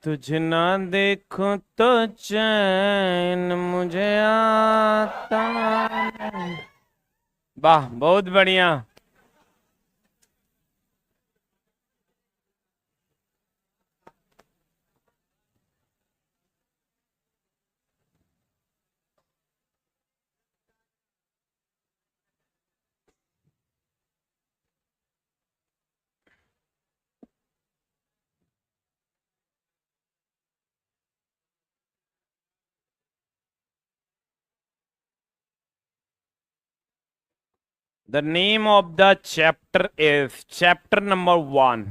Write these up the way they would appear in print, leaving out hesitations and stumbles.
तुझ ना देखो तो चैन मुझे आता नहीं। वाह, बहुत बढ़िया। The name of the chapter is chapter number 1।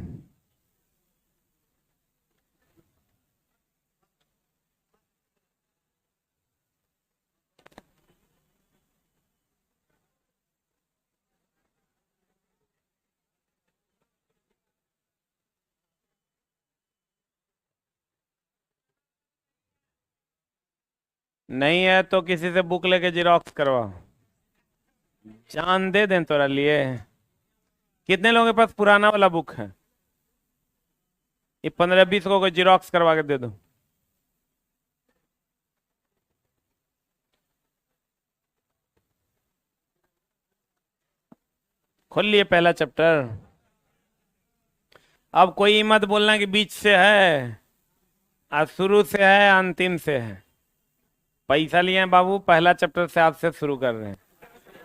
नहीं है तो किसी से बुक लेके जिरोक्स करवा। जान दे दें तोरा लिए। कितने लोगों के पास पुराना वाला बुक है? ये 15-20 को जिरोक्स करवा के दे दो। खोल लिए पहला चैप्टर। अब कोई मत बोलना कि बीच से है, आज शुरू से है, अंतिम से है। पैसा लिए हैं बाबू, पहला चैप्टर से आज से शुरू कर रहे हैं।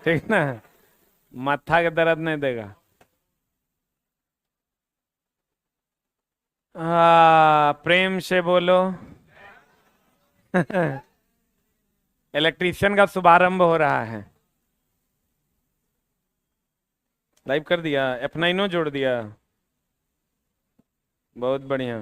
ठीक ना? माथा के दर्द नहीं देगा। हाँ, प्रेम से बोलो। इलेक्ट्रीशियन का शुभारंभ हो रहा है। लाइव कर दिया, F9 जोड़ दिया। बहुत बढ़िया।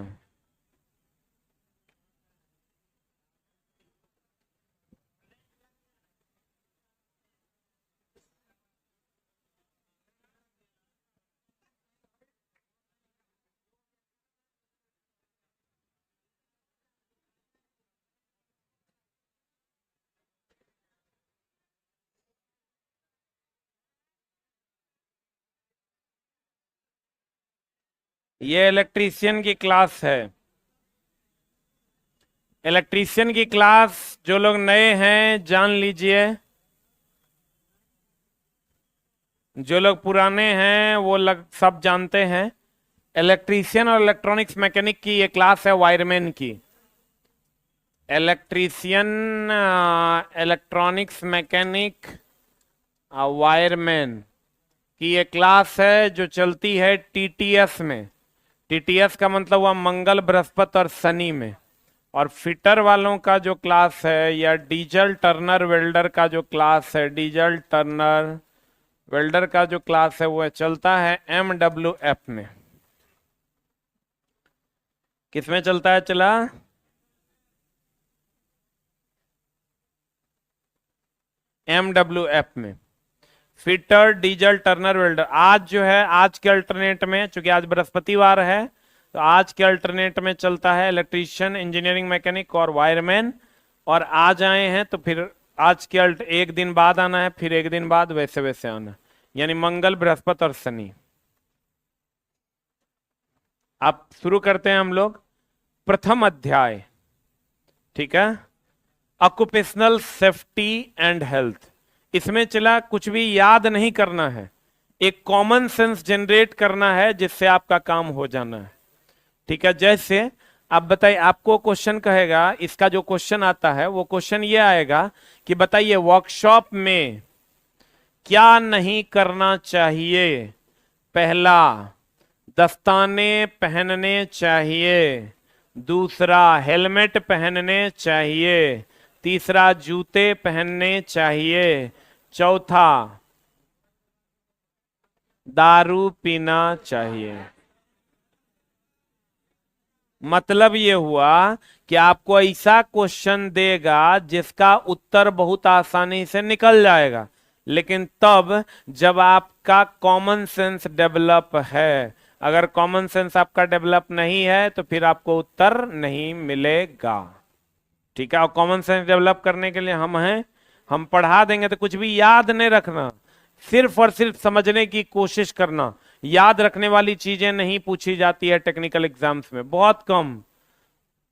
ये इलेक्ट्रीशियन की क्लास है। इलेक्ट्रीशियन की क्लास जो लोग नए हैं जान लीजिए, जो लोग पुराने हैं वो सब जानते हैं। इलेक्ट्रीशियन और इलेक्ट्रॉनिक्स मैकेनिक की ये क्लास है, वायरमैन की। इलेक्ट्रीशियन, इलेक्ट्रॉनिक्स मैकेनिक, वायरमैन की ये क्लास है जो चलती है टीटीएस में। टीटीएस का मतलब हुआ मंगल, बृहस्पति और शनि में। और फिटर वालों का जो क्लास है या डीजल टर्नर वेल्डर का जो क्लास है, डीजल टर्नर वेल्डर का जो क्लास है वो चलता है MWF में। किसमें चलता है? चला MWF में। Fitter, diesel Turner welder. आज जो है, आज के अल्टरनेट में, चूंकि आज बृहस्पतिवार है तो आज के अल्टरनेट में चलता है इलेक्ट्रीशियन, इंजीनियरिंग मैकेनिक और वायरमैन। और आज आए हैं तो फिर आज के एक दिन बाद आना है, फिर एक दिन बाद, वैसे वैसे आना, यानी मंगल, बृहस्पति और शनि। आप शुरू करते हैं हम लोग प्रथम अध्याय। ठीक है? Occupational safety and health. इसमें चला कुछ भी याद नहीं करना है, एक कॉमन सेंस जनरेट करना है जिससे आपका काम हो जाना है। ठीक है? जैसे आप बताइए, आपको क्वेश्चन कहेगा, इसका जो क्वेश्चन आता है वो क्वेश्चन ये आएगा कि बताइए वर्कशॉप में क्या नहीं करना चाहिए। पहला, दस्ताने पहनने चाहिए। दूसरा, हेलमेट पहनने चाहिए। तीसरा, जूते पहनने चाहिए। चौथा, दारू पीना चाहिए। मतलब ये हुआ कि आपको ऐसा क्वेश्चन देगा जिसका उत्तर बहुत आसानी से निकल जाएगा, लेकिन तब जब आपका कॉमन सेंस डेवलप है। अगर कॉमन सेंस आपका डेवलप नहीं है तो फिर आपको उत्तर नहीं मिलेगा। ठीक है? और कॉमन सेंस डेवलप करने के लिए हम हैं, हम पढ़ा देंगे तो कुछ भी याद नहीं रखना, सिर्फ और सिर्फ समझने की कोशिश करना। याद रखने वाली चीजें नहीं पूछी जाती है टेक्निकल एग्जाम्स में, बहुत कम।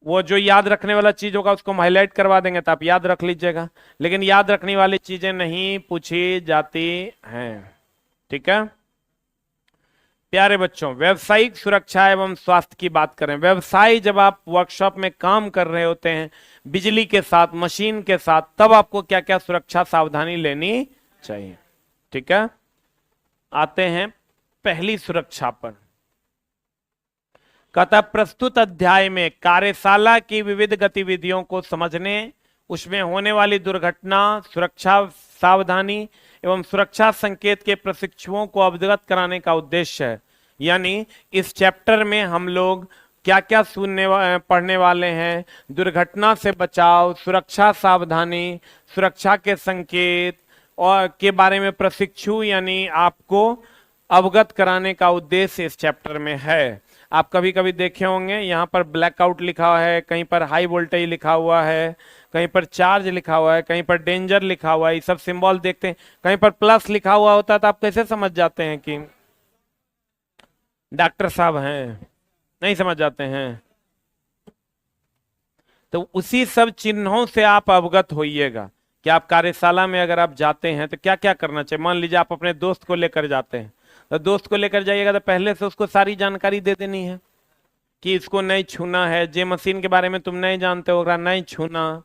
वो जो याद रखने वाला चीज होगा उसको हम हाईलाइट करवा देंगे तो आप याद रख लीजिएगा, लेकिन याद रखने वाली चीजें नहीं पूछी जाती हैं। ठीक है प्यारे बच्चों, व्यवसायिक सुरक्षा एवं स्वास्थ्य की बात करें। व्यवसाय जब आप वर्कशॉप में काम कर रहे होते हैं बिजली के साथ, मशीन के साथ, तब आपको क्या क्या सुरक्षा सावधानी लेनी चाहिए। ठीक है आते हैं पहली सुरक्षा पर। कहता प्रस्तुत अध्याय में कार्यशाला की विविध गतिविधियों को समझने, उसमें होने वाली दुर्घटना, सुरक्षा सावधानी एवं सुरक्षा संकेत के प्रशिक्षुओं को अवगत कराने का उद्देश्य है। यानी इस चैप्टर में हम लोग क्या क्या पढ़ने वाले हैं, दुर्घटना से बचाव, सुरक्षा सावधानी, सुरक्षा के संकेत और के बारे में प्रशिक्षु यानी आपको अवगत कराने का उद्देश्य इस चैप्टर में है। आप कभी कभी देखे होंगे यहाँ पर ब्लैकआउट लिखा हुआ है, कहीं पर हाई वोल्टेज लिखा हुआ है, कहीं पर चार्ज लिखा हुआ है, कहीं पर डेंजर लिखा हुआ है, ये सब सिंबल देखते हैं। कहीं पर प्लस लिखा हुआ होता है तो आप कैसे समझ जाते हैं कि डॉक्टर साहब हैं? नहीं समझ जाते हैं। तो उसी सब चिन्हों से आप अवगत होइएगा कि आप कार्यशाला में अगर आप जाते हैं तो क्या क्या करना चाहिए। मान लीजिए आप अपने दोस्त को लेकर जाते हैं, तो दोस्त को लेकर जाइएगा तो पहले से उसको सारी जानकारी दे देनी है कि इसको नहीं छूना है, जे मशीन के बारे में तुम नहीं जानते हो नहीं छूना,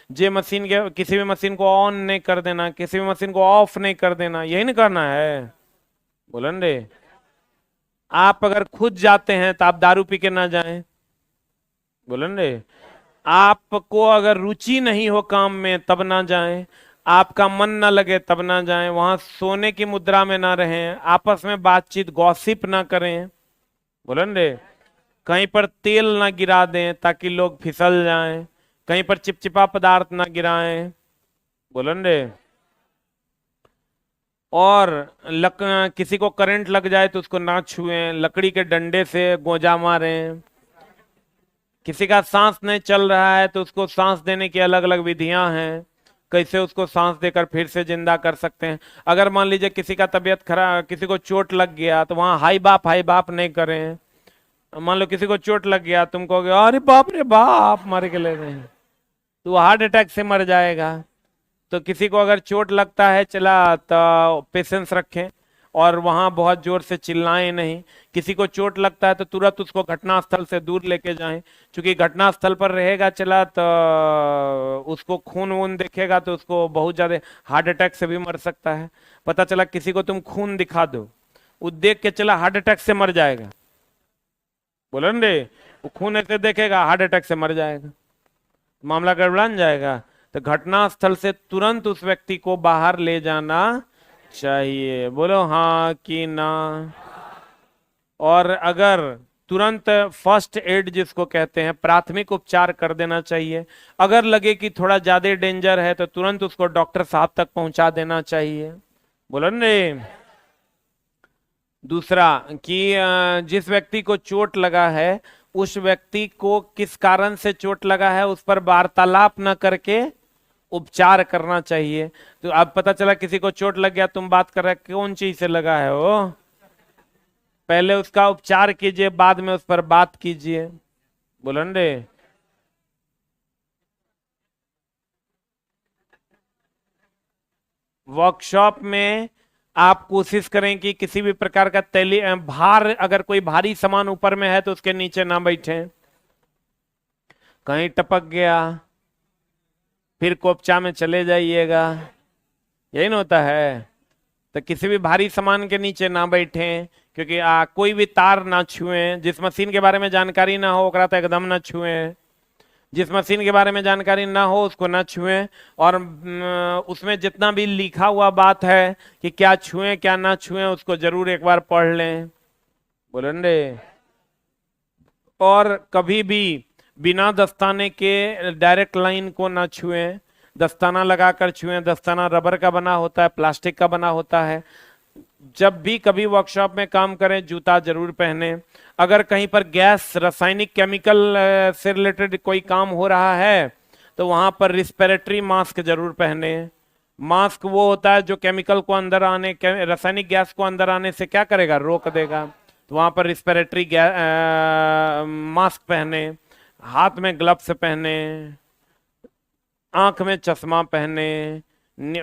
जे मशीन के किसी भी मशीन को ऑन नहीं कर देना, किसी भी मशीन को ऑफ नहीं कर देना, यही नहीं करना है। बोलन रे आप अगर खुद जाते हैं तो आप दारू पी के ना जाएं। बोलन रे आपको अगर रुचि नहीं हो काम में तब ना जाएं, आपका मन ना लगे तब ना जाएं, वहां सोने की मुद्रा में ना रहें, आपस में बातचीत गॉसिप ना करें। बोलन रे कहीं पर तेल ना गिरा दें ताकि लोग फिसल जाएं, कहीं पर चिपचिपा पदार्थ ना गिराएं। बोलन रे और किसी को करंट लग जाए तो उसको ना छुएं, लकड़ी के डंडे से गोजा मारें। किसी का सांस नहीं चल रहा है तो उसको सांस देने की अलग अलग विधियां हैं, कैसे उसको सांस देकर फिर से जिंदा कर सकते हैं। अगर मान लीजिए किसी का तबीयत खराब, किसी को चोट लग गया तो वहां हाई बाप नहीं करें। मान लो किसी को चोट लग गया, तुम कहोगे अरे बाप रे बाप मारे के ले रहे हैं, तो हार्ट अटैक से मर जाएगा। तो किसी को अगर चोट लगता है चला तो पेशेंस रखें और वहां बहुत जोर से चिल्लाएं नहीं। किसी को चोट लगता है तो तुरंत उसको घटनास्थल से दूर लेके जाएं, क्योंकि घटनास्थल पर रहेगा चला तो उसको खून वून देखेगा तो उसको बहुत ज्यादा हार्ट अटैक से भी मर सकता है। पता चला किसी को तुम खून दिखा दो, वो देख के चला हार्ट अटैक से मर जाएगा। बोलो न रे वो खून ऐसे देखेगा हार्ट अटैक से मर जाएगा, मामला गड़बड़ा जाएगा। तो घटनास्थल से तुरंत उस व्यक्ति को बाहर ले जाना चाहिए। बोलो हाँ कि ना। और अगर तुरंत फर्स्ट एड जिसको कहते हैं प्राथमिक उपचार कर देना चाहिए। अगर लगे कि थोड़ा ज्यादा डेंजर है तो तुरंत उसको डॉक्टर साहब तक पहुंचा देना चाहिए। बोलो न रे। दूसरा कि जिस व्यक्ति को चोट लगा है उस व्यक्ति को किस कारण से चोट लगा है उस पर वार्तालाप न करके उपचार करना चाहिए। तो अब पता चला किसी को चोट लग गया, तुम बात कर रहे कौन चीज से लगा है वो, पहले उसका उपचार कीजिए बाद में उस पर बात कीजिए। बोलन रे वर्कशॉप में आप कोशिश करें कि किसी भी प्रकार का तेली भार, अगर कोई भारी सामान ऊपर में है तो उसके नीचे ना बैठे। कहीं टपक गया फिर कोपचा में चले जाइएगा, यही ना होता है। तो किसी भी भारी सामान के नीचे ना बैठे, क्योंकि कोई भी तार ना छुएं। जिस मशीन के बारे में जानकारी ना हो ओकरा तो एकदम ना छुएं, जिस मशीन के बारे में जानकारी ना हो उसको ना छुएं। और उसमें जितना भी लिखा हुआ बात है कि क्या छुएं क्या ना छुएं उसको जरूर एक बार पढ़ लें। बोलन रे। और कभी भी बिना दस्ताने के डायरेक्ट लाइन को ना छुएं, दस्ताना लगाकर छुएं। दस्ताना रबर का बना होता है, प्लास्टिक का बना होता है। जब भी कभी वर्कशॉप में काम करें जूता जरूर पहने। अगर कहीं पर गैस रासायनिक केमिकल से रिलेटेड कोई काम हो रहा है तो वहां पर रिस्पिरेटरी मास्क जरूर पहने। मास्क वो होता है जो केमिकल को अंदर आने, रासायनिक गैस को अंदर आने से क्या करेगा, रोक देगा। तो वहां पर रिस्पिरेटरी मास्क पहने। हाथ में ग्लव्स पहने, आंख में चश्मा पहने।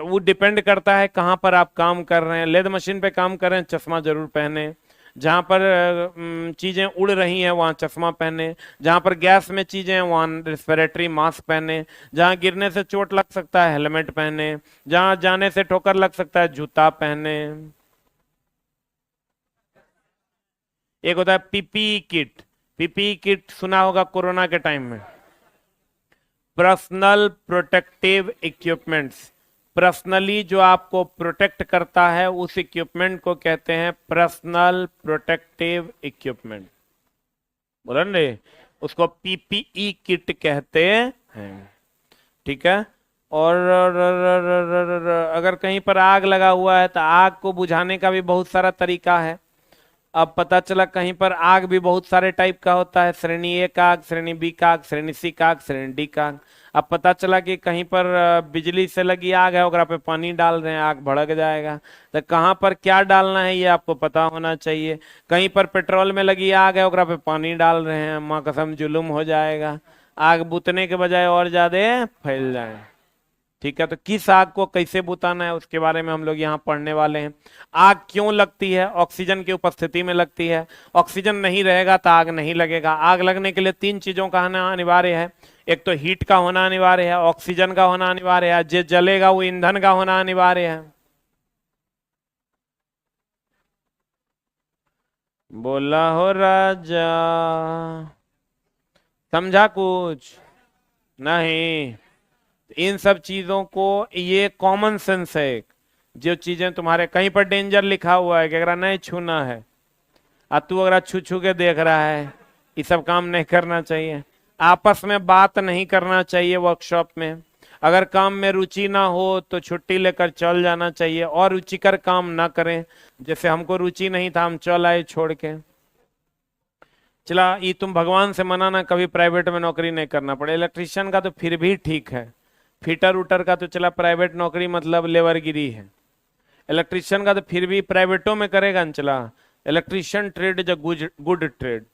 वो डिपेंड करता है कहाँ पर आप काम कर रहे हैं। लेद मशीन पे काम कर रहे हैं, चश्मा जरूर पहने। जहां पर चीजें उड़ रही हैं वहां चश्मा पहने। जहां पर गैस में चीजें हैं वहां रेस्पिरेटरी मास्क पहने। जहां गिरने से चोट लग सकता है हेलमेट पहने। जहां जाने से ठोकर लग सकता है जूता पहने। एक होता है पीपीई किट। पीपीई किट सुना होगा कोरोना के टाइम में, पर्सनल प्रोटेक्टिव इक्विपमेंट्स। पर्सनली जो आपको प्रोटेक्ट करता है उस इक्विपमेंट को कहते हैं पर्सनल प्रोटेक्टिव इक्विपमेंट। बोल रहे, उसको पीपीई किट कहते हैं। ठीक है। और अगर कहीं पर आग लगा हुआ है तो आग को बुझाने का भी बहुत सारा तरीका है। अब पता चला कहीं पर आग भी बहुत सारे टाइप का होता है, श्रेणी ए का आग, श्रेणी बी का आग, श्रेणी सी का आग, श्रेणी डी का आग। अब पता चला कि कहीं पर बिजली से लगी आग है, ओकरा पे पानी डाल रहे हैं, आग भड़क जाएगा। तो कहाँ पर क्या डालना है ये आपको पता होना चाहिए। कहीं पर पेट्रोल में लगी आग है, ओकरा पे पानी डाल रहे हैं, माँ कसम जुलुम हो जाएगा, आग बुतने के बजाय और ज्यादा फैल जाए। ठीक है, तो किस आग को कैसे बुताना है उसके बारे में हम लोग यहाँ पढ़ने वाले हैं। आग क्यों लगती है? ऑक्सीजन की उपस्थिति में लगती है। ऑक्सीजन नहीं रहेगा तो आग नहीं लगेगा। आग लगने के लिए तीन चीजों का होना अनिवार्य है। एक तो हीट का होना अनिवार्य है, ऑक्सीजन का होना अनिवार्य है, जो जलेगा वो ईंधन का होना अनिवार्य है। बोला हो राजा, समझा कुछ नहीं? इन सब चीजों को, ये कॉमन सेंस है। जो चीजें तुम्हारे कहीं पर डेंजर लिखा हुआ है कि अगर नहीं छूना है, और तू अगर छू छू के देख रहा है, ये सब काम नहीं करना चाहिए। आपस में बात नहीं करना चाहिए वर्कशॉप में। अगर काम में रुचि ना हो तो छुट्टी लेकर चल जाना चाहिए, और रुचिकर काम ना करें। जैसे हमको रुचि नहीं था, हम चल आए छोड़ के। चला, ये तुम भगवान से मनाना कभी प्राइवेट में नौकरी नहीं करना पड़े। इलेक्ट्रिशियन का तो फिर भी ठीक है, फिटर उटर का तो चला प्राइवेट नौकरी मतलब लेवरगिरी है। इलेक्ट्रिशियन का तो फिर भी प्राइवेटों में करेगा न, चला। Electrician trade is a good trade,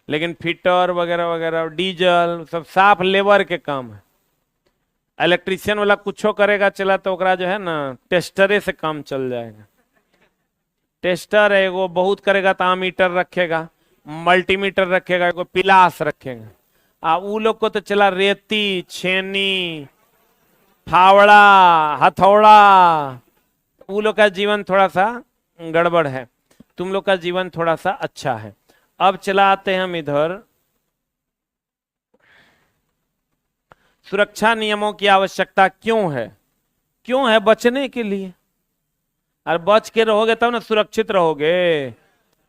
लेकिन फिटर वगैरह वगैरह डीजल सब साफ लेबर के काम है। इलेक्ट्रिशियन वाला कुछो करेगा चला तो ओकरा जो है ना टेस्टरे से काम चल जाएगा। टेस्टर है वो बहुत करेगा तो मीटर रखेगा, मल्टीमीटर रखेगा, एगो पिलास रखेगा। वो लोग को तो चला रेती, छेनी, फावड़ा, हथौड़ा। वो लोग का जीवन थोड़ा सा गड़बड़ है, तुम लोग का जीवन थोड़ा सा अच्छा है। अब चला आते हैं हम इधर। सुरक्षा नियमों की आवश्यकता क्यों है? क्यों है? बचने के लिए। और बच के रहोगे तब ना सुरक्षित रहोगे।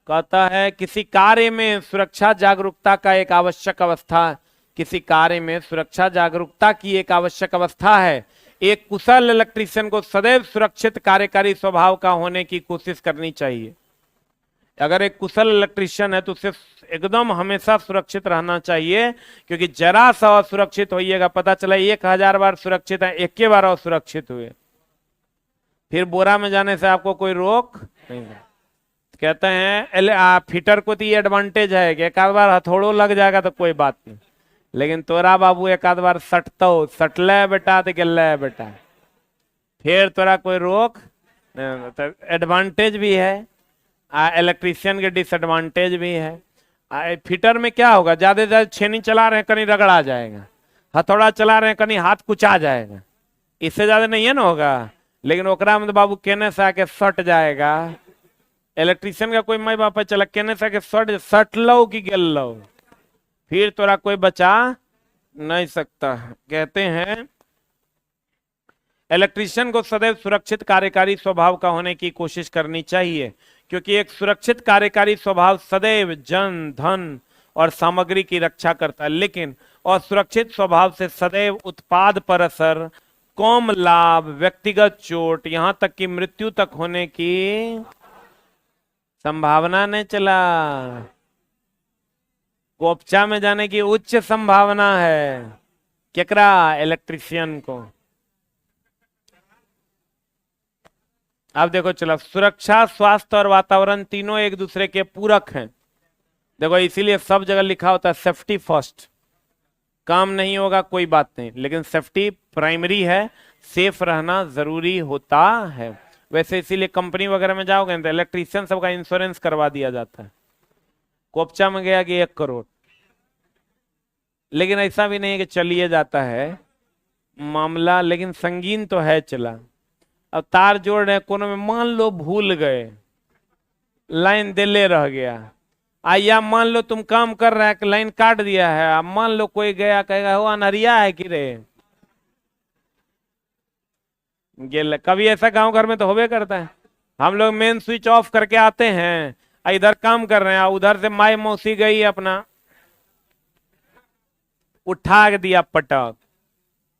कहता है किसी कार्य में सुरक्षा जागरूकता का एक आवश्यक अवस्था, किसी कार्य में सुरक्षा जागरूकता की एक आवश्यक अवस्था है। एक कुशल इलेक्ट्रीशियन को सदैव सुरक्षित कार्यकारी स्वभाव का होने की कोशिश करनी चाहिए। अगर एक कुशल इलेक्ट्रीशियन है तो उसे एकदम हमेशा सुरक्षित रहना चाहिए, क्योंकि जरा सा असुरक्षित होइएगा, पता चला 1000 बार सुरक्षित है, एक के बार असुरक्षित हुए, फिर बोरा में जाने से आपको कोई रोक नहीं। कहते हैं फिटर को तो ये एडवांटेज है कि एक आध बार हथौड़ो लग जाएगा तो कोई बात नहीं, लेकिन तोरा बाबू एक आध बार सटतो, सटले बेटा तो गल्ले बेटा, फिर तोरा कोई रोक नहीं। तो एडवांटेज भी है, इलेक्ट्रीशियन के डिसएडवांटेज भी है। फिटर में क्या होगा, ज्यादा से ज्यादा छेनी चला रहे हैं कहीं रगड़ा जाएगा, हथौड़ा चला रहे हैं कहीं हाथ कुचा जाएगा, इससे ज्यादा नहीं है ना होगा। लेकिन ओकरा में तो बाबू केने से आके सट जाएगा। इलेक्ट्रीशियन का कोई माई बाप चला केने से आके सट लो कि गिल लो, फिर तोरा कोई बचा नहीं सकता। कहते हैं इलेक्ट्रीशियन को सदैव सुरक्षित कार्यकारी स्वभाव का होने की कोशिश करनी चाहिए, क्योंकि एक सुरक्षित कार्यकारी स्वभाव सदैव जन, धन और सामग्री की रक्षा करता है। लेकिन असुरक्षित स्वभाव से सदैव उत्पाद पर असर, कम लाभ, व्यक्तिगत चोट, यहां तक कि मृत्यु तक होने की संभावना नहीं चला। कोपचा में जाने की उच्च संभावना है। केकरा? इलेक्ट्रीशियन को। अब देखो चला, सुरक्षा, स्वास्थ्य और वातावरण तीनों एक दूसरे के पूरक हैं। देखो इसीलिए सब जगह लिखा होता है सेफ्टी फर्स्ट। काम नहीं होगा कोई बात नहीं, लेकिन सेफ्टी प्राइमरी है, सेफ रहना जरूरी होता है। वैसे इसीलिए कंपनी वगैरह में जाओगे तो इलेक्ट्रीशियन सबका इंश्योरेंस करवा दिया जाता है। कोपचा में गया कि 1 करोड़, लेकिन ऐसा भी नहीं है कि चलिए जाता है मामला, लेकिन संगीन तो है चला। अब तार जोड़ रहे कोनों में, मान लो भूल गए, लाइन दिले रह गया, या मान लो तुम काम कर रहा है कि लाइन काट दिया है, अब मान लो कोई गया कहेगा वो अनहरिया है कि रे, गेल कभी ऐसा गांव घर में तो होबे करता है। हम लोग मेन स्विच ऑफ करके आते हैं, इधर काम कर रहे हैं, उधर से माई मौसी गई अपना उठा के दिया पटक।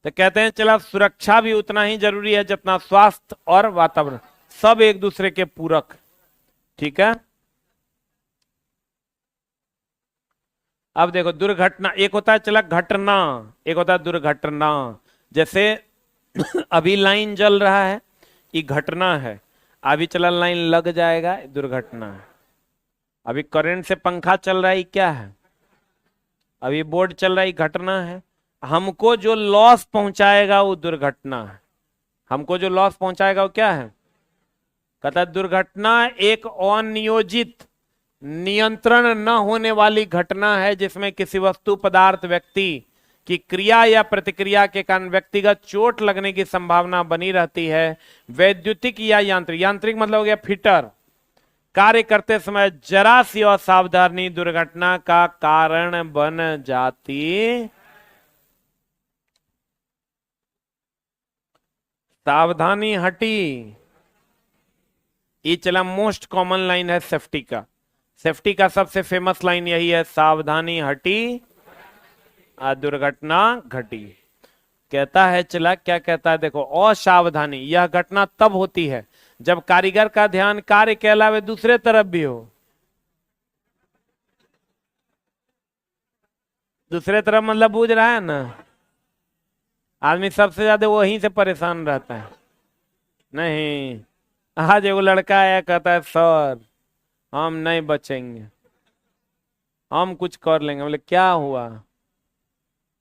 तो कहते हैं चला सुरक्षा भी उतना ही जरूरी है जितना स्वास्थ्य और वातावरण, सब एक दूसरे के पूरक। ठीक है, अब देखो दुर्घटना, एक होता है चला घटना, एक होता है दुर्घटना। जैसे अभी लाइन जल रहा है, ये घटना है। अभी चला लाइन लग जाएगा, दुर्घटना है। अभी करंट से पंखा चल रहा है, क्या है? अभी बोर्ड चल रहा है, घटना है। हमको जो लॉस पहुंचाएगा वो दुर्घटना है। हमको जो लॉस पहुंचाएगा वो क्या है? कहता है दुर्घटना एक अनियोजित, नियंत्रण न होने वाली घटना है जिसमें किसी वस्तु, पदार्थ, व्यक्ति की क्रिया या प्रतिक्रिया के कारण व्यक्तिगत चोट लगने की संभावना बनी रहती है। वैद्युतिक या यांत्रिक, यांत्रिक मतलब हो गया फिटर, कार्य करते समय जरा सी असावधानी दुर्घटना का कारण बन जाती। सावधानी हटी, ये चला मोस्ट कॉमन लाइन है सेफ्टी का। सेफ्टी का सबसे फेमस लाइन यही है, सावधानी हटी दुर्घटना घटी। कहता है चला, क्या कहता है देखो, असावधानी यह घटना तब होती है जब कारीगर का ध्यान कार्य के अलावा दूसरे तरफ भी हो। दूसरे तरफ मतलब बूझ रहा है ना, आदमी सबसे ज्यादा वहीं से परेशान रहता है। नहीं, आज एगो लड़का आया कहता है सर हम नहीं बचेंगे, हम कुछ कर लेंगे। बोले क्या हुआ?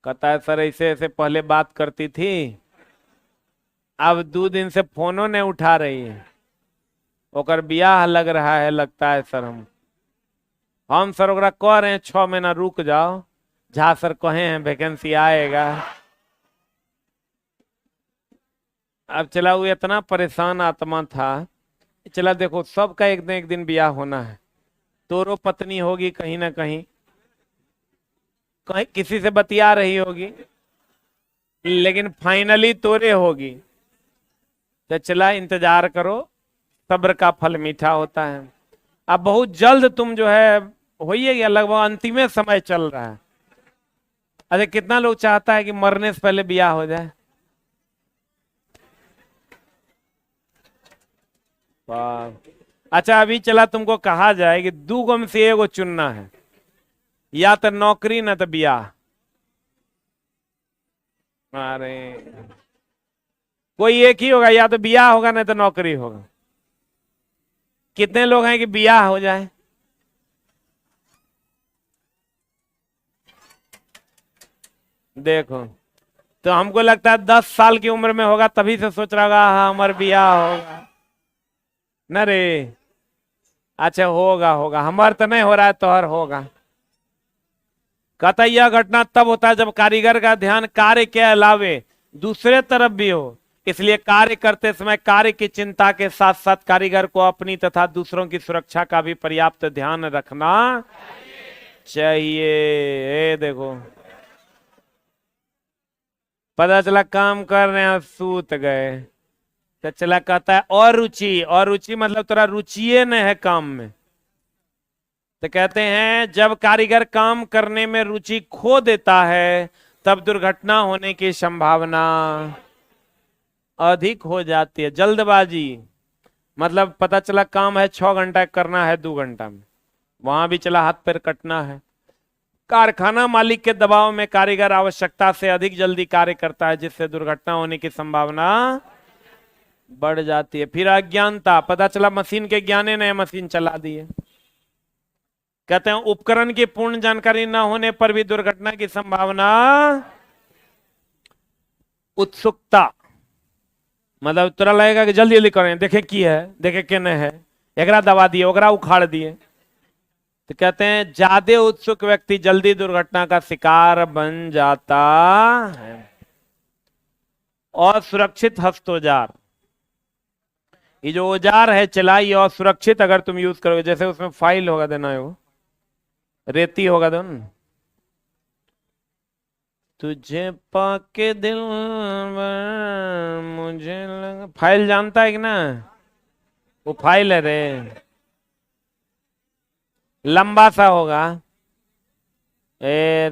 कहता है सर ऐसे ऐसे पहले बात करती थी, अब 2 दिन से फोनो नहीं उठा रही है, ओकर बियाह लग रहा है लगता है सर। हम सर ओकरा कह रहे हैं 6 महीना रुक जाओ, झा सर कहे हैं वैकेंसी आएगा। अब चला वो इतना परेशान आत्मा था, चला देखो सबका एक दिन ब्याह होना है, तोरो पत्नी होगी कहीं ना कहीं, कहीं किसी से बतिया रही होगी, लेकिन फाइनली तोरे होगी। तो चला इंतजार करो, सब्र का फल मीठा होता है। अब बहुत जल्द तुम जो है होइए गया, लगभग अंतिम समय चल रहा है। अरे कितना लोग चाहता है कि मरने से पहले ब्याह हो जाए? अच्छा अभी चला तुमको कहा जाए कि 2 गो में से एगो चुनना है, या तो नौकरी न तो ब्याह। अरे कोई एक ही होगा, या तो ब्याह होगा नहीं तो नौकरी होगा। कितने लोग हैं कि ब्याह हो जाए? देखो, तो हमको लगता है 10 साल की उम्र में होगा तभी से सोच रहा होगा हाँ हमारा ब्याह होगा न रे। अच्छा होगा होगा, हमार तो नहीं हो रहा है, तोहर होगा। कहता यह घटना तब होता है जब कारीगर का ध्यान कार्य के अलावे दूसरे तरफ भी हो। इसलिए कार्य करते समय कार्य की चिंता के साथ साथ कारीगर को अपनी तथा दूसरों की सुरक्षा का भी पर्याप्त ध्यान रखना चाहिए। ए देखो, पता चला काम कर रहे हैं सूत गए, तो चला कहता है और रुचि, और रुचि मतलब तेरा रुचिए नहीं है काम में। तो कहते हैं जब कारीगर काम करने में रुचि खो देता है तब दुर्घटना होने की संभावना अधिक हो जाती है। जल्दबाजी मतलब पता चला काम है 6 घंटा करना है 2 घंटा में, वहां भी चला हाथ पैर कटना है। कारखाना मालिक के दबाव में कारीगर आवश्यकता से अधिक जल्दी कार्य करता है जिससे दुर्घटना होने की संभावना बढ़ जाती है। फिर अज्ञानता, पता चला मशीन के ज्ञाने ने मशीन चला दी है। कहते हैं उपकरण की पूर्ण जानकारी न होने पर भी दुर्घटना की संभावना। उत्सुकता मतलब तुरा लगेगा कि जल्दी जल्दी करें, देखे की है, देखे के नहीं है, एकरा दबा दिए, ओकरा उखाड़ दिए। तो कहते हैं ज्यादा उत्सुक व्यक्ति जल्दी दुर्घटना का शिकार बन जाता है। और सुरक्षित हस्तौजार, ये जो औजार है चलाई और सुरक्षित अगर तुम यूज करोगे, जैसे उसमें फाइल होगा देना है, वो रेती होगा दो न। तुझे पाके दिल मुझे लगा, फाइल जानता है कि ना, वो फाइल है रे, लंबा सा होगा। ए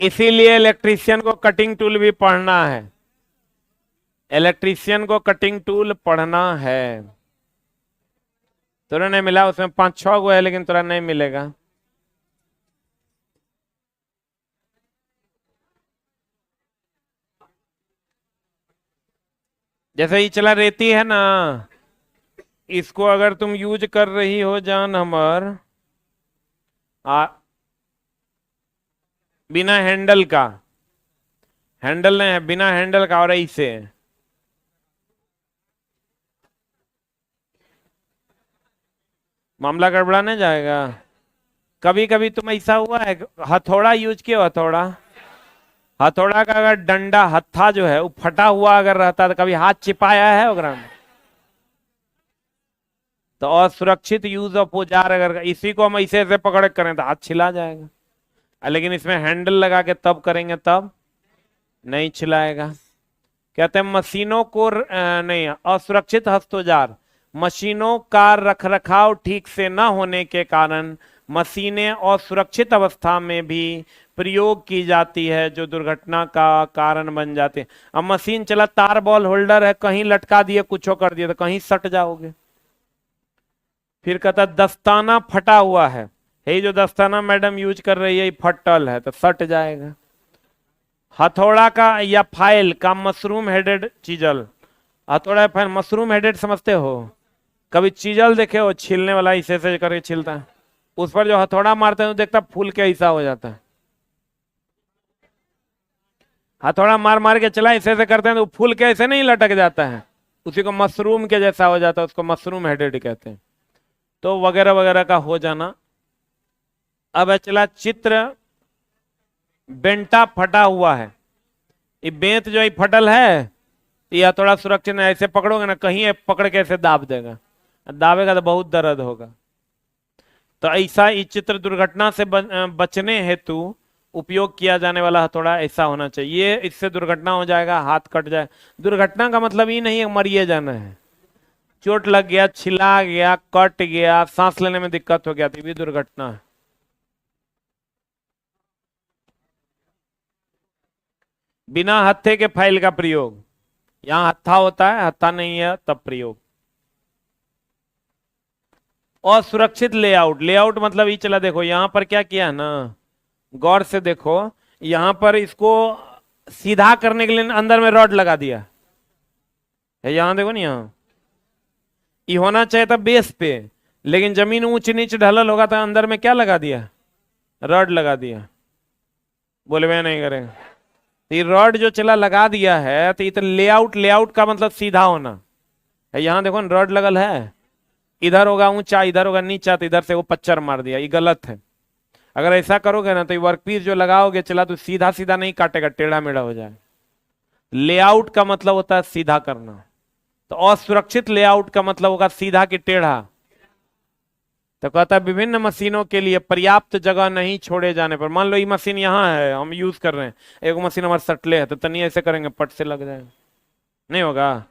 इसीलिए इलेक्ट्रीशियन को कटिंग टूल भी पढ़ना है, इलेक्ट्रीशियन को कटिंग टूल पढ़ना है। तुरा नहीं मिला, उसमें 5-6 गो है लेकिन तुरा नहीं मिलेगा। जैसे ये चला रेती है ना, इसको अगर तुम यूज कर रही हो जान हमर बिना हैंडल का, हैंडल नहीं है, बिना हैंडल का, और ऐसे मामला गड़बड़ा नहीं जाएगा। कभी कभी तुम ऐसा हुआ है, हथौड़ा यूज किया, हथौड़ा, हथौड़ा का अगर डंडा हत्था जो है वो फटा हुआ अगर रहता तो कभी हाथ चिपाया है ओकरा में। तो असुरक्षित यूज ऑफ औजार, अगर इसी को हम ऐसे ऐसे पकड़ करें तो हाथ छिला जाएगा, लेकिन इसमें हैंडल लगा के तब करेंगे तब नहीं छिलाएगा। कहते हैं मशीनों को नहीं, असुरक्षित हस्तौजार, मशीनों का रखरखाव ठीक से न होने के कारण मशीनें असुरक्षित अवस्था में भी प्रयोग की जाती है, जो दुर्घटना का कारण बन जाते हैं। अब मशीन चला, तार बॉल होल्डर है, कहीं लटका दिए, कुछ कर दिए तो कहीं सट जाओगे। फिर कहता दस्ताना फटा हुआ है, यही जो दस्ताना मैडम यूज कर रही है, फटल है तो सट जाएगा। हथौड़ा का या फाइल का मशरूम हेडेड चीजल, हथौड़ा फाइल मशरूम हेडेड समझते हो, कभी चीजल देखे हो, छीलने वाला ऐसे ऐसे करके छीलता है, उस पर जो हथौड़ा मारते हैं तो देखता फूल के ऐसा हो जाता है। हथौड़ा मार मार के चला ऐसे ऐसे करते हैं तो फूल के ऐसे नहीं लटक जाता है, उसी को मशरूम के जैसा हो जाता है, उसको मशरूम हेडेड कहते हैं। तो वगैरह वगैरह का हो जाना। अब चला चित्र, बेंटा फटा हुआ है, ये बेंत जो फटल है, या थोड़ा सुरक्षित है, ऐसे पकड़ोगे ना, कहीं पकड़ के ऐसे दाब देगा, दाबेगा तो बहुत दर्द होगा। तो ऐसा इस चित्र दुर्घटना से बचने हेतु उपयोग किया जाने वाला हथौड़ा ऐसा होना चाहिए, इससे दुर्घटना हो जाएगा, हाथ कट जाए। दुर्घटना का मतलब ये नहीं है मरिए जाना है, चोट लग गया, छिला गया, कट गया, सांस लेने में दिक्कत हो गया तो भी दुर्घटना है। बिना हत्थे के फाइल का प्रयोग, यहां हत्था होता है, हत्था नहीं है तब प्रयोग। और सुरक्षित लेआउट, लेआउट मतलब ये चला, देखो यहां पर क्या किया है ना, गौर से देखो, यहां पर इसको सीधा करने के लिए अंदर में रॉड लगा दिया, यहां देखो ना, यहां ये होना चाहिए था बेस पे, लेकिन जमीन ऊंच नीच ढलल होगा तो अंदर में क्या लगा दिया, रॉड लगा दिया। बोले मैं नहीं करेगा, तो ये रॉड जो चला लगा दिया है, तो ये तो लेआउट, लेआउट का मतलब सीधा होना है। यहां देखो ना रॉड लगल है, इधर होगा ऊंचा, इधर होगा नीचा, तो इधर से वो पच्चर मार दिया, ये गलत है। अगर ऐसा करोगे ना तो ये वर्कपीस जो लगाओगे चला तो सीधा सीधा नहीं काटेगा, टेढ़ा मेढ़ा हो जाए। लेआउट का मतलब होता है सीधा करना, तो असुरक्षित लेआउट का मतलब होगा सीधा कि टेढ़ा। तो कहता है विभिन्न मशीनों के लिए पर्याप्त जगह नहीं छोड़े जाने पर, मान लो ये मशीन यहाँ है, हम यूज कर रहे हैं, एक मशीन हमारे सटले है, तो तनी ऐसे करेंगे पट से लग जाएगा, नहीं होगा।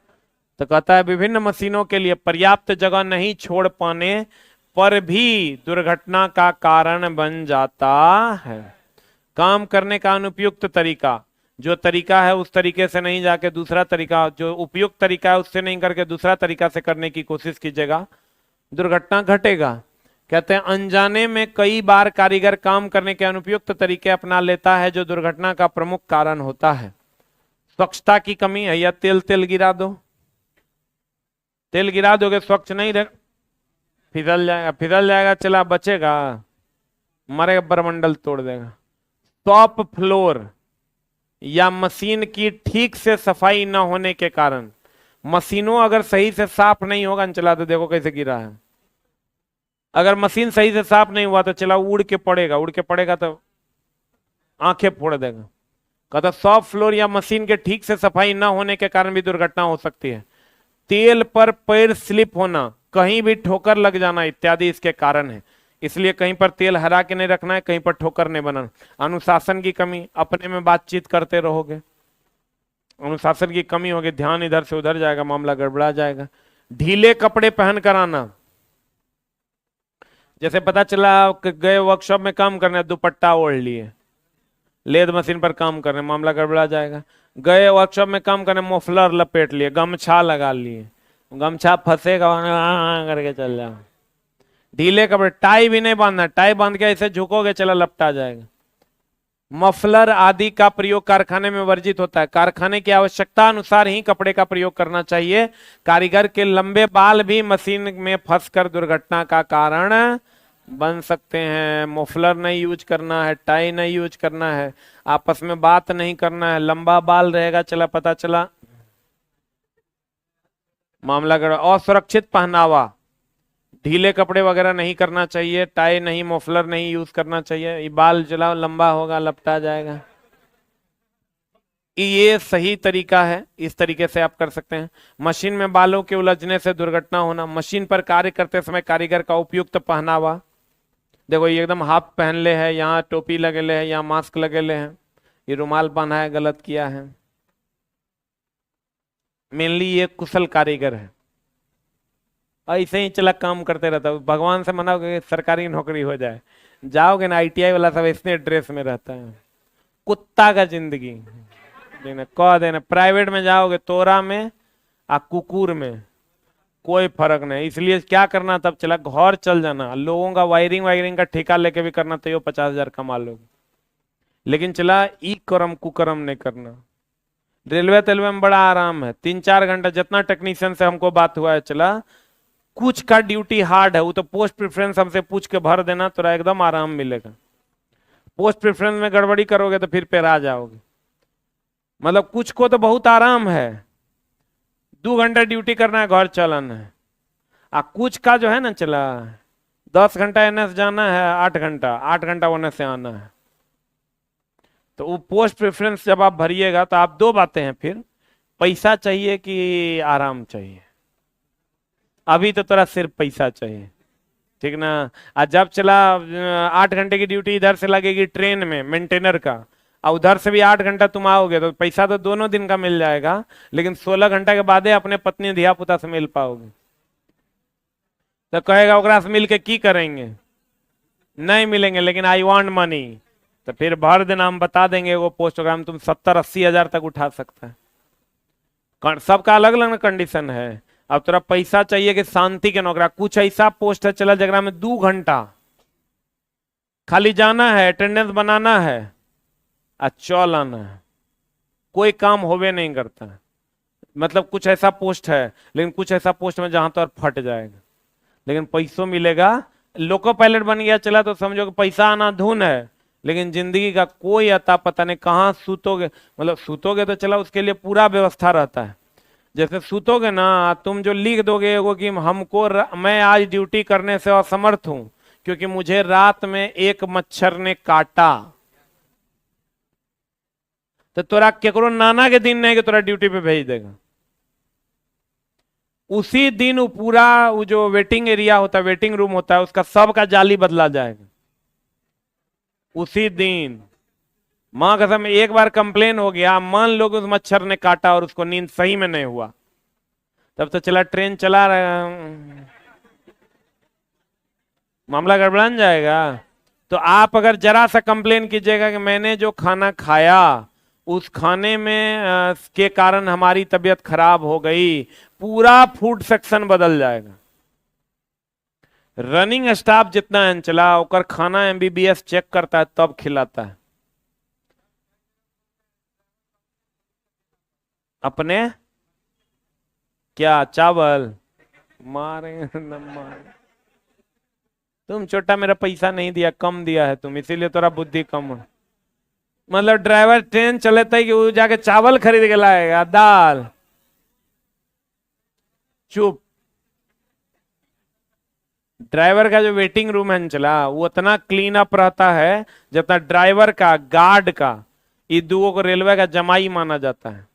तो कहता है विभिन्न मशीनों के लिए पर्याप्त जगह नहीं छोड़ पाने पर भी दुर्घटना का कारण बन जाता है। काम करने का अनुपयुक्त तरीका, जो तरीका है उस तरीके से नहीं जाके दूसरा तरीका, जो उपयुक्त तरीका है उससे नहीं करके दूसरा तरीका से करने की कोशिश कीजिएगा, दुर्घटना घटेगा। कहते हैं अनजाने में कई बार कारीगर काम करने के अनुपयुक्त तरीके अपना लेता है, जो दुर्घटना का प्रमुख कारण होता है। स्वच्छता की कमी है, या तेल तेल गिरा दो, तेल गिरा दोगे स्वच्छ नहीं रह, फिसल जाएगा, चला बचेगा, मरेगा, बरमंडल तोड़ देगा। टॉप फ्लोर या मशीन की ठीक से सफाई न होने के कारण, मशीनों अगर सही से साफ नहीं होगा, चला तो देखो कैसे गिरा है। अगर मशीन सही से साफ नहीं हुआ तो चला उड़ के पड़ेगा, उड़ के पड़ेगा तो आंखें फोड़ देगा। कहता सॉफ्ट फ्लोर या मशीन के ठीक से सफाई न होने के कारण भी दुर्घटना हो सकती है। तेल पर पैर स्लिप होना, कहीं भी ठोकर लग जाना इत्यादि इसके कारण है। इसलिए कहीं पर तेल हरा के नहीं रखना है, कहीं पर ठोकर नहीं बनाना। अनुशासन की कमी, अपने में बातचीत करते रहोगे, अनुशासन की कमी होगी, ध्यान इधर से उधर जाएगा, मामला गड़बड़ा जाएगा। ढीले कपड़े पहन कर आना, जैसे पता चला गए वर्कशॉप में काम करने, दुपट्टा ओढ़ लिए, लेद मशीन पर काम करने, मामला गड़बड़ा जाएगा। गए वर्कशॉप में काम करने, मोफलर लपेट लिए, गमछा लगा लिए, गमछा फंसेगा करके चल जाओ। ढीले कपड़े, टाई भी नहीं बांधना, टाई बांध के ऐसे झुकोगे चला लपटा जाएगा। मफलर आदि का प्रयोग कारखाने में वर्जित होता है। कारखाने की आवश्यकता अनुसार ही कपड़े का प्रयोग करना चाहिए। कारीगर के लंबे बाल भी मशीन में फंसकर दुर्घटना का कारण बन सकते हैं। मफलर नहीं यूज करना है, टाई नहीं यूज करना है, आपस में बात नहीं करना है, लंबा बाल रहेगा, चला पता चला मामला गड़ा। असुरक्षित पहनावा, ढीले कपड़े वगैरह नहीं करना चाहिए, टाई नहीं, मफलर नहीं यूज करना चाहिए, ये बाल चला लंबा होगा, लपटा जाएगा। ये सही तरीका है, इस तरीके से आप कर सकते हैं। मशीन में बालों के उलझने से दुर्घटना होना, मशीन पर कार्य करते समय कारीगर का उपयुक्त पहनावा, देखो ये एकदम हाफ पहन ले है, यहाँ टोपी लगेले है, यहाँ मास्क लगेले हैं, ये रुमाल पहना है, गलत किया है। मेनली ये कुशल कारीगर है, ऐसे ही चला काम करते रहता है। भगवान से मनाओ कि सरकारी नौकरी हो जाए, जाओगे ना आईटीआई वाला सब इतने ड्रेस में रहता है, कुत्ता का जिंदगी कह देना। प्राइवेट में जाओगे तोरा में आ कुकुर में कोई फर्क नहीं। इसलिए क्या करना, तब चला घर चल जाना, लोगों का वायरिंग वायरिंग का ठेका लेके भी करना तो 50,000 कमा लोगे, लेकिन चला ई करम कुकरम नहीं करना। रेलवे तेलवे में बड़ा आराम है, 3-4 घंटा, जितना टेक्नीशियन से हमको बात हुआ है, चला कुछ का ड्यूटी हार्ड है, वो तो पोस्ट प्रेफरेंस हमसे पूछ के भर देना, तो एकदम आराम मिलेगा। पोस्ट प्रेफरेंस में गड़बड़ी करोगे तो फिर पेरा जाओगे। मतलब कुछ को तो बहुत आराम है, 2 घंटा ड्यूटी करना है, घर चलाना है। कुछ का जो है ना, चला 10 घंटा एनएस जाना है, 8 घंटा ओने से आना है। तो वो पोस्ट प्रेफरेंस जब आप भरिएगा तो आप 2 बातें हैं, फिर पैसा चाहिए कि आराम चाहिए। अभी तो तेरा सिर्फ पैसा चाहिए, ठीक ना। आज जब चला 8 घंटे की ड्यूटी इधर से लगेगी ट्रेन में मेंटेनर का, और उधर से भी 8 घंटा तुम आओगे, तो पैसा तो दोनों दिन का मिल जाएगा, लेकिन 16 घंटा के बाद अपने पत्नी धिया पुता से मिल पाओगे। तो कहेगा ओकरा से मिल के की करेंगे, नहीं मिलेंगे, लेकिन आई वांट मनी, तो फिर भर देना, हम बता देंगे वो पोस्ट प्रोग्राम तुम 70-80 हजार तक उठा सकता है। सबका अलग अलग कंडीशन है। अब तेरा पैसा चाहिए कि शांति के नौकरा, कुछ ऐसा पोस्ट है चला जगह में 2 घंटा खाली जाना है, अटेंडेंस बनाना है, चल आना है, कोई काम होवे नहीं करता है। मतलब कुछ ऐसा पोस्ट है, लेकिन कुछ ऐसा पोस्ट में जहां तो फट जाएगा, लेकिन पैसों मिलेगा। लोको पायलट बन गया चला तो समझो कि पैसा आना धुन है, लेकिन जिंदगी का कोई अता पता नहीं, कहाँ सूतोगे। मतलब सूतोगे तो चला उसके लिए पूरा व्यवस्था रहता है। जैसे सूतोगे ना, तुम जो लिख दोगे वो कि मैं आज ड्यूटी करने से असमर्थ हूं क्योंकि मुझे रात में एक मच्छर ने काटा, तो तोरा केकरो नाना के दिन नहीं कि तोरा ड्यूटी पे भेज देगा। उसी दिन वो पूरा वो जो वेटिंग एरिया होता है, वेटिंग रूम होता है, उसका सबका जाली बदला जाएगा उसी दिन। मां कसम, एक बार कंप्लेन हो गया, मान लो कि उस मच्छर ने काटा और उसको नींद सही में नहीं हुआ, तब तो चला ट्रेन चला रहा, मामला गड़बड़ान जाएगा। तो आप अगर जरा सा कंप्लेन कीजिएगा कि मैंने जो खाना खाया उस खाने में के कारण हमारी तबीयत खराब हो गई, पूरा फूड सेक्शन बदल जाएगा। रनिंग स्टाफ जितना है चला ओकर खाना एमबीबीएस चेक करता है तब खिलाता है। अपने क्या चावल मारे न मारे। तुम छोटा, मेरा पैसा नहीं दिया, कम दिया है तुम, इसीलिए थोड़ा बुद्धि कम है। मतलब ड्राइवर ट्रेन चलेता है कि वो जाके चावल खरीद के लाएगा, दाल। चुप। ड्राइवर का जो वेटिंग रूम है चला, वो उतना क्लीन अप रहता है जितना ड्राइवर का, गार्ड का, ये दुओं को रेलवे का जमाई माना जाता है।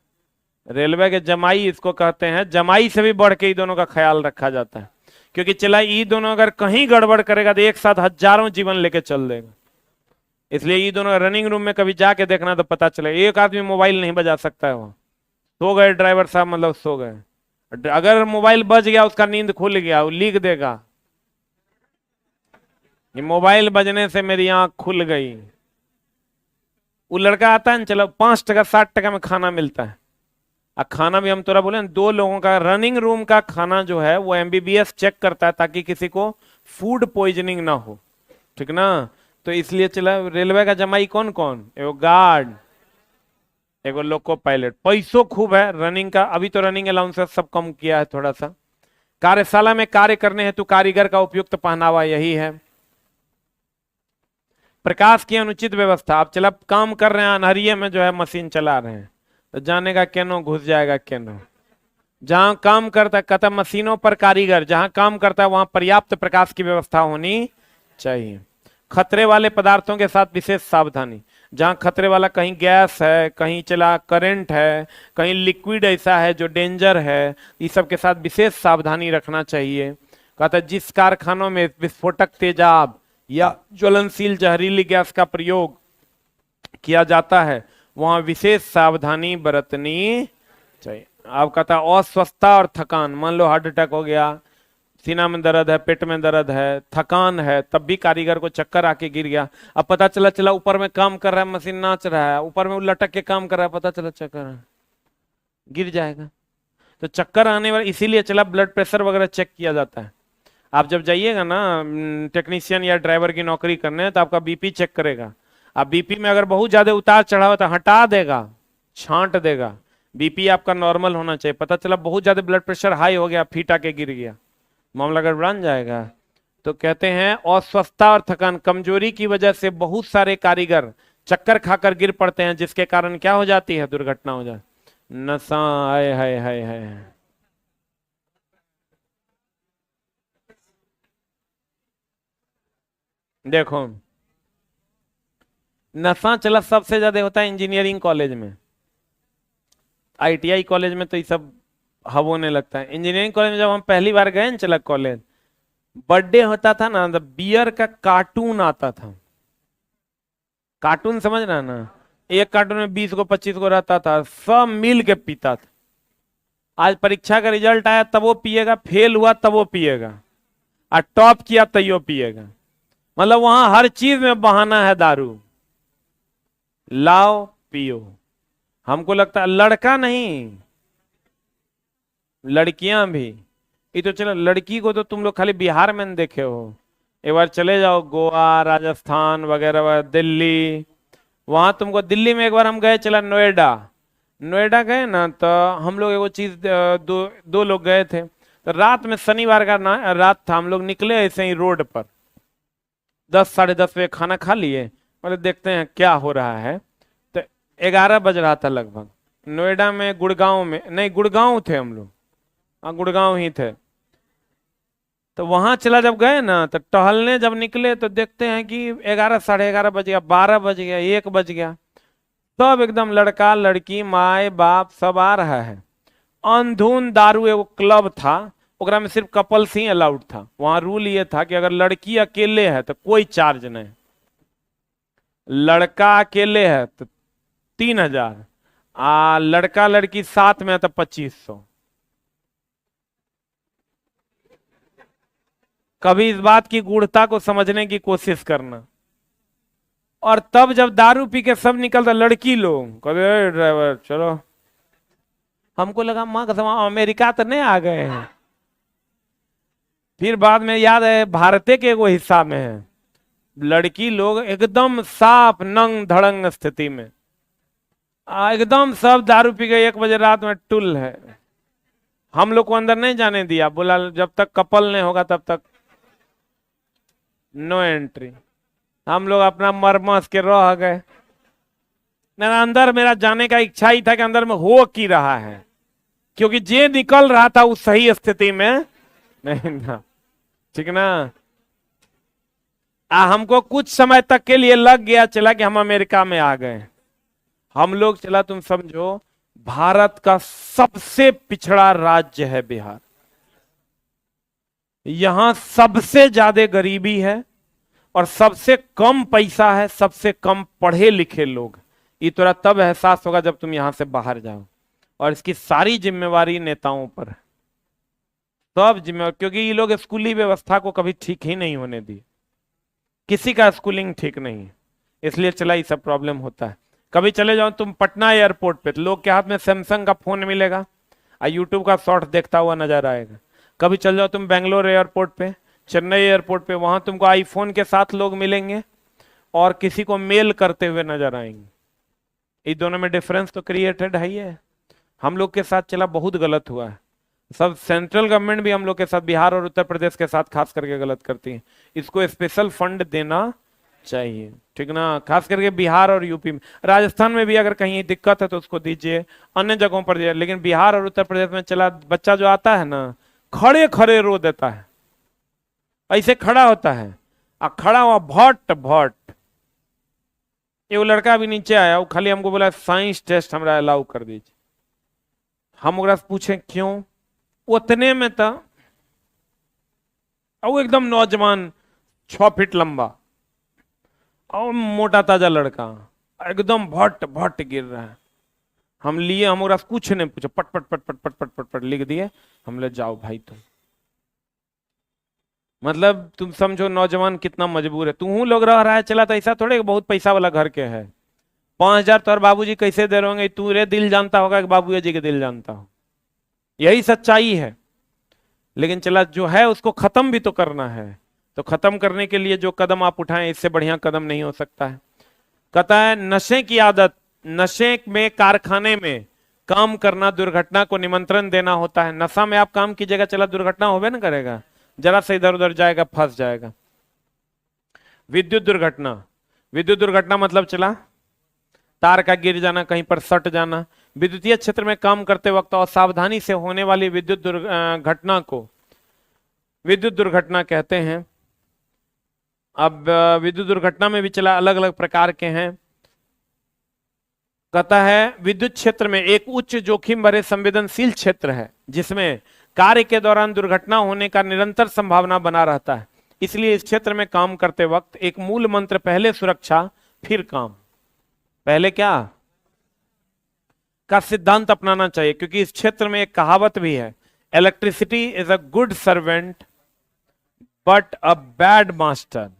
रेलवे के जमाई इसको कहते हैं, जमाई से भी बढ़ के ये दोनों का ख्याल रखा जाता है। क्योंकि चला ये दोनों अगर कहीं गड़बड़ करेगा तो एक साथ हजारों जीवन लेके चल देगा। इसलिए ये दोनों रनिंग रूम में कभी जाके देखना तो पता चले, एक आदमी मोबाइल नहीं बजा सकता है वहां। सो गए ड्राइवर साहब, मतलब सो गए। अगर मोबाइल बज गया, उसका नींद खुल गया, वो लिख देगा ये मोबाइल बजने से मेरी आंख खुल गई। वो लड़का आता है ना, चलो 5 टका 7 टका में खाना मिलता है। और खाना भी हम तोरा बोले 2 लोगों का रनिंग रूम का खाना जो है वो एमबीबीएस चेक करता है ताकि किसी को फूड पॉइजनिंग ना हो, ठीक ना। तो इसलिए चला रेलवे का जमाई कौन कौन, एगो गार्ड, एगो लोको पायलट। पैसों खूब है रनिंग का। अभी तो रनिंग अलाउंसेस सब कम किया है थोड़ा सा। कार्यशाला में कार्य करने हेतु कारीगर का उपयुक्त पहनावा यही है। प्रकाश की अनुचित व्यवस्था। आप चला काम कर रहे हैं अंधारिये में, जो है मशीन चला रहे हैं, तो जाने का केनो घुस जाएगा केनो। जहां काम करता है, कहता मशीनों पर कारीगर जहां काम करता है वहां पर्याप्त प्रकाश की व्यवस्था होनी चाहिए। खतरे वाले पदार्थों के साथ विशेष सावधानी। जहां खतरे वाला, कहीं गैस है, कहीं चला करंट है, कहीं लिक्विड ऐसा है जो डेंजर है, इस सब के साथ विशेष सावधानी रखना चाहिए। कहता है जिस कारखानों में विस्फोटक तेजाब या ज्वलनशील जहरीली गैस का प्रयोग किया जाता है वहां विशेष सावधानी बरतनी चाहिए। आप कहता है अस्वस्थता और थकान। मान लो हार्ट अटैक हो गया, सीना में दर्द है, पेट में दर्द है, थकान है, तब भी कारीगर को चक्कर आके गिर गया। अब पता चला ऊपर में काम कर रहा है, मशीन नाच रहा है, ऊपर में वो लटक के काम कर रहा है, पता चला चक्कर गिर जाएगा। तो चक्कर आने वाला, इसीलिए चला ब्लड प्रेशर वगैरह चेक किया जाता है। आप जब जाइएगा ना टेक्नीशियन या ड्राइवर की नौकरी करने, तो आपका बीपी चेक करेगा। आप बीपी में अगर बहुत ज्यादा उतार चढ़ाव तो हटा देगा, छांट देगा। बीपी आपका नॉर्मल होना चाहिए। पता चला बहुत ज्यादा ब्लड प्रेशर हाई हो गया, फीटा के गिर गया, मामला गड़बड़ान जाएगा। तो कहते हैं अस्वस्थता और थकान, कमजोरी की वजह से बहुत सारे कारीगर चक्कर खाकर गिर पड़ते हैं, जिसके कारण क्या हो जाती है, दुर्घटना हो जाती। नशा, हाय हाय हाय हाय। देखो नशा चला सबसे ज्यादा होता है इंजीनियरिंग कॉलेज में, आईटीआई कॉलेज में तो ये सब हव होने लगता है। इंजीनियरिंग कॉलेज में जब हम पहली बार गए ना चला कॉलेज, बर्थडे होता था ना, तो बियर का कार्टून आता था। कार्टून समझ रहा ना, एक कार्टून में 20 को 25 को रहता था, सब मिल के पीता था। आज परीक्षा का रिजल्ट आया तब वो पिएगा, फेल हुआ तब वो पिएगा, और टॉप किया तैयो पिएगा। मतलब वहां हर चीज में बहाना है दारू, लाओ पियो। हमको लगता है लड़का नहीं, लड़कियां भी। ये तो चलो, लड़की को तो तुम लोग खाली बिहार में देखे हो, एक बार चले जाओ गोवा, राजस्थान वगैरह, दिल्ली। वहां तुमको, दिल्ली में एक बार हम गए चला नोएडा। नोएडा गए ना, तो हम लोग एगो चीज, दो लोग गए थे। तो रात में, शनिवार का रात था, हम लोग निकले ऐसे ही रोड पर 10 साढ़े 10 बजे, खाना खा लिए, मतलब देखते हैं क्या हो रहा है। तो 11 बज रहा था लगभग। नोएडा में, गुड़गांव में नहीं, गुड़गांव थे हम लोग, हाँ गुड़गांव ही थे। तो वहां चला जब गए ना, तो टहलने जब निकले तो देखते हैं कि 11 साढ़े 11 बज गया, 12 बज गया, 1 बज गया। सब एकदम लड़का लड़की माए बाप सब आ रहा है। अंधुन दारू, एगो क्लब था, ओकरा में सिर्फ कपल्स ही अलाउड था। वहां रूल ये था कि अगर लड़की अकेले है तो कोई चार्ज नहीं, लड़का अकेले है तो 3000, लड़का लड़की साथ में है तो 2500। कभी इस बात की गूढ़ता को समझने की कोशिश करना। और तब जब दारू पी के सब निकलता, लड़की लोग कहते ड्राइवर चलो। हमको लगा माँ कसम अमेरिका तो नहीं आ गए हैं। फिर बाद में याद है भारत के एगो हिस्सा में है, लड़की लोग एकदम साफ नंग धड़ंग स्थिति में, एकदम सब दारू पी के 1 बजे रात में टुल है। हम लोग को अंदर नहीं जाने दिया, बोला जब तक कपल नहीं होगा तब तक नो एंट्री। हम लोग अपना मरमस के रह गए। मेरा अंदर मेरा जाने का इच्छा ही था कि अंदर में हो की रहा है, क्योंकि जे निकल रहा था उस सही स्थिति में नहीं ना, ठीक ना। हमको कुछ समय तक के लिए लग गया चला कि हम अमेरिका में आ गए। हम लोग चला, तुम समझो भारत का सबसे पिछड़ा राज्य है बिहार, यहां सबसे ज्यादा गरीबी है और सबसे कम पैसा है, सबसे कम पढ़े लिखे लोग। ये तोरा तब एहसास होगा जब तुम यहां से बाहर जाओ। और इसकी सारी जिम्मेवारी नेताओं पर है, सब जिम्मेवार, क्योंकि ये लोग स्कूली व्यवस्था को कभी ठीक ही नहीं होने दी, किसी का स्कूलिंग ठीक नहीं है, इसलिए चला ये सब प्रॉब्लम होता है। कभी चले जाओ तुम पटना एयरपोर्ट पे, तो लोग के हाथ में सैमसंग का फोन मिलेगा और यूट्यूब का शॉर्ट देखता हुआ नजर आएगा। कभी चल जाओ तुम बेंगलोर एयरपोर्ट पे, चेन्नई एयरपोर्ट पे, वहां तुमको आईफोन के साथ लोग मिलेंगे और किसी को मेल करते हुए नजर आएंगे। ये दोनों में डिफरेंस तो क्रिएटेड है ही है। हम लोग के साथ चला बहुत गलत हुआ है, सब सेंट्रल गवर्नमेंट भी हम लोग के साथ, बिहार और उत्तर प्रदेश के साथ खास करके गलत करती है। इसको स्पेशल फंड देना चाहिए, ठीक ना, खास करके बिहार और यूपी में। राजस्थान में भी अगर कहीं दिक्कत है तो उसको दीजिए, अन्य जगहों पर दीजिए, लेकिन बिहार और उत्तर प्रदेश में चला बच्चा जो आता है ना, खड़े खड़े रो देता है, ऐसे खड़ा होता है और खड़ा हुआ भट भट। ये वो लड़का भी नीचे आया, वो खाली हमको बोला साइंस टेस्ट हमरा अलाउ कर दीजिए। हम ओकरा से पूछे क्यों, उतने में था वो एकदम नौजवान, 6 फीट लंबा और मोटा ताजा लड़का, एकदम भट भट गिर रहा है। हम लिए, हम ओकरा से कुछ नहीं पूछे, पट पट पट पट पट पट पट पट लिख दिए। हम ले जाओ भाई तुम, मतलब तुम समझो नौजवान कितना मजबूर है। तू लोग रह रहा है चला, तो ऐसा थोड़े बहुत पैसा वाला घर के है, 5,000 तो और बाबूजी कैसे दे रहे होंगे, तू रे दिल जानता होगा कि बाबू जी के दिल जानता हो, यही सच्चाई है। लेकिन चला जो है उसको खत्म भी तो करना है, तो खत्म करने के लिए जो कदम आप उठाएं, इससे बढ़िया कदम नहीं हो सकता है। कहता है नशे की आदत, नशे में कारखाने में काम करना दुर्घटना को निमंत्रण देना होता है। नशा में आप काम कीजिएगा चला दुर्घटना होबे ना करेगा, जरा से इधर उधर जाएगा फंस जाएगा। विद्युत दुर्घटना, विद्युत दुर्घटना मतलब चला तार का गिर जाना, कहीं पर सट जाना। विद्युतीय क्षेत्र में काम करते वक्त असावधानी से होने वाली विद्युत घटना को विद्युत दुर्घटना कहते हैं। अब विद्युत दुर्घटना में भी चला अलग अलग प्रकार के हैं। कहता है विद्युत क्षेत्र में एक उच्च जोखिम भरे संवेदनशील क्षेत्र है जिसमें कार्य के दौरान दुर्घटना होने का निरंतर संभावना बना रहता है। इसलिए इस क्षेत्र में काम करते वक्त एक मूल मंत्र, पहले सुरक्षा फिर काम, पहले क्या का सिद्धांत अपनाना चाहिए। क्योंकि इस क्षेत्र में एक कहावत भी है, electricity is a good servant but a bad master.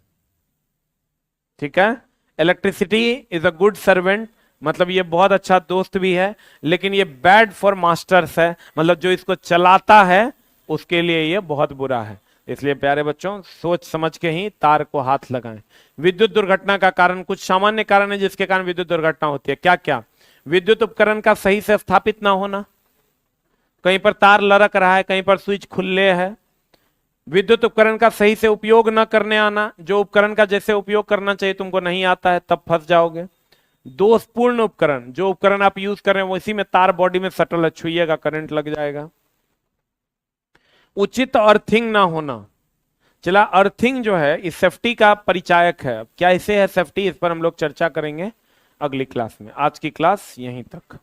ठीक है, electricity is a good servant मतलब ये बहुत अच्छा दोस्त भी है, लेकिन ये बैड फॉर मास्टर्स है, मतलब जो इसको चलाता है उसके लिए ये बहुत बुरा है। इसलिए प्यारे बच्चों सोच समझ के ही तार को हाथ लगाएं। विद्युत दुर्घटना का कारण, कुछ सामान्य कारण है जिसके कारण विद्युत दुर्घटना होती है। क्या क्या? विद्युत उपकरण का सही से स्थापित ना होना, कहीं पर तार लरक रहा है, कहीं पर स्विच खुले है। विद्युत उपकरण का सही से उपयोग न करने आना, जो उपकरण का जैसे उपयोग करना चाहिए तुमको नहीं आता है, तब फंस जाओगे। दोषपूर्ण उपकरण, जो उपकरण आप यूज कर रहे हैं उसी में तार बॉडी में सटल है, छुइएगा करंट लग जाएगा। उचित अर्थिंग ना होना, चला अर्थिंग जो है इस सेफ्टी का परिचायक है। क्या इसे है सेफ्टी, इस पर हम लोग चर्चा करेंगे अगली क्लास में। आज की क्लास यहीं तक।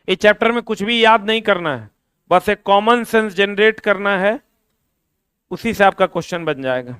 इस चैप्टर में कुछ भी याद नहीं करना है, बस एक कॉमन सेंस जनरेट करना है, उसी से आपका क्वेश्चन बन जाएगा।